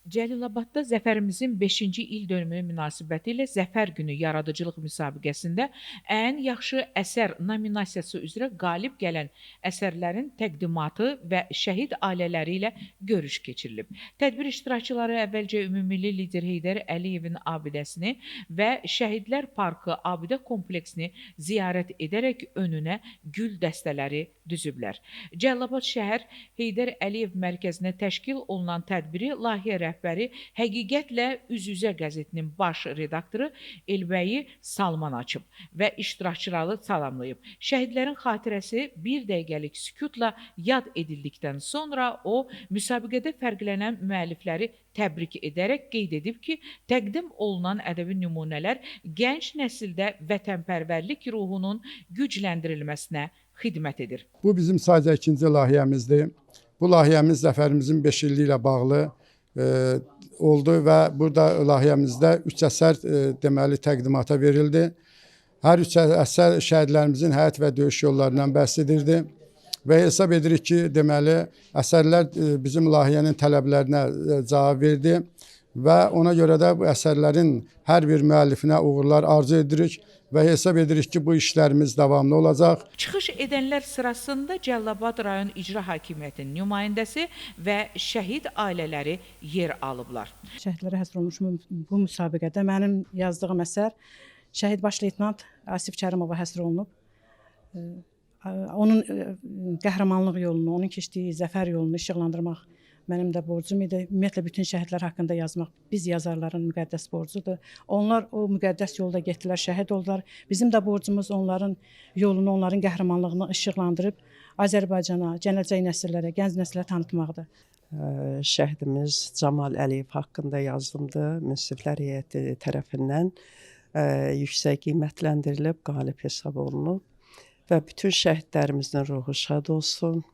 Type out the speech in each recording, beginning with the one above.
Cəlilabadda zəfərimizin 5-ci ildönümü münasibətilə Zəfər Günü Yaradıcılıq müsabiqəsində ən yaxşı əsər nominasiyası üzrə qalib gələn əsərlərin təqdimatı və şəhid ailələri ilə görüş keçirilib. Tədbir iştirakçıları əvvəlcə ümummilli lider Heydər Əliyevin abidəsini və Şəhidlər Parkı abidə kompleksini ziyarət edərək önünə gül dəstələri düzüblər. Cəlilabad şəhər Heydər Əliyev mərkəzinə təşkil olunan tədbiri layihə rəhbəri Həqiqətlə Üz-üzə qəzetinin baş redaktoru Elbəyi Salman açıb və iştirakçıları salamlayıb. Şəhidlərin xatirəsi bir dəqiqəlik sükutla yad edildikdən sonra o, müsabiqədə fərqlənən müəllifləri təbrik edərək qeyd edib ki, təqdim olunan ədəbi nümunələr gənc nəsildə vətənpərvərlik ruhunun gücləndirilməsinə xidmət edir. Bu bizim sadəcə ikinci layihəmizdir. Bu layihəmiz zəfərimizin 5 illiyi ilə bağlı oldu və burada layihəmizdə 3 əsər deməli təqdimata verildi. Hər 3 əsər şəhidlərimizin həyat və döyüş yollarından bəhs edirdi və hesab edirik ki, deməli əsərlər bizim layihənin tələblərinə cavab verdi və ona görə də bu əsərlərin hər bir müəllifinə uğurlar arzu edirik və hesab edirik ki, bu işlərimiz davamlı olacaq. Çıxış edənlər sırasında Cəlilabad rayon İcra Hakimiyyətinin nümayəndəsi və şəhid ailələri yer alıblar. Şəhidlərə həsr olunmuş bu müsabiqədə mənim yazdığım əsər şəhid baş leytenant Asif Kərimova həsr olunub. Onun qəhrəmanlıq yolunu, onun keçdiyi zəfər yolunu işıqlandırmaq mənim də borcum idi. Ümumiyyətlə, bütün şəhidlər haqqında yazmaq biz yazarların müqəddəs borcudur. Onlar o müqəddəs yolda getdilər, şəhid oldular. Bizim də borcumuz onların yolunu, onların qəhrəmanlığını işıqlandırıb Azərbaycana, gələcək nəsillərə, gənc nəslə tanıtmaqdır. Şəhidimiz Camal Əliyev haqqında yazdımdır. Münsiflər heyəti tərəfindən yüksək qiymətləndirilib, qalib hesab olunub və bütün şəhidlərimizin ruhu şad olsun.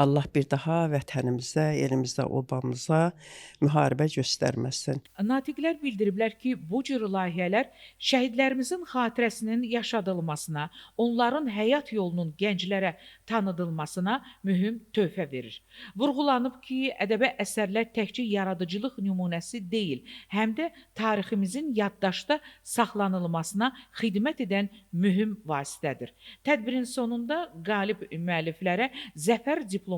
Allah bir daha vətənimizə, elimizdə, obamıza müharibə göstərməsin. Natiqlər bildiriblər ki, bu cür layihələr şəhidlərimizin xatirəsinin yaşadılmasına, onların həyat yolunun gənclərə tanıdılmasına mühüm töhfə verir. Vurğulanıb ki, ədəbi əsərlər təkcə yaradıcılıq nümunəsi deyil, həm də tariximizin yaddaşda saxlanılmasına xidmət edən mühüm vasitədir. Tədbirin sonunda qalib müəlliflərə zəfər diplomları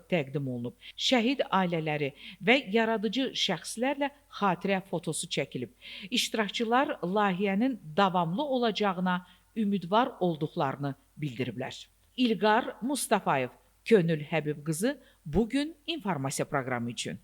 təqdim olunub. Şəhid ailələri və yaradıcı şəxslərlə xatirə fotosu çəkilib. İştirakçılar layihənin davamlı olacağına ümidvar olduqlarını bildiriblər. İlqar Mustafayev, Könül Həbib qızı, Bugün informasiya proqramı üçün.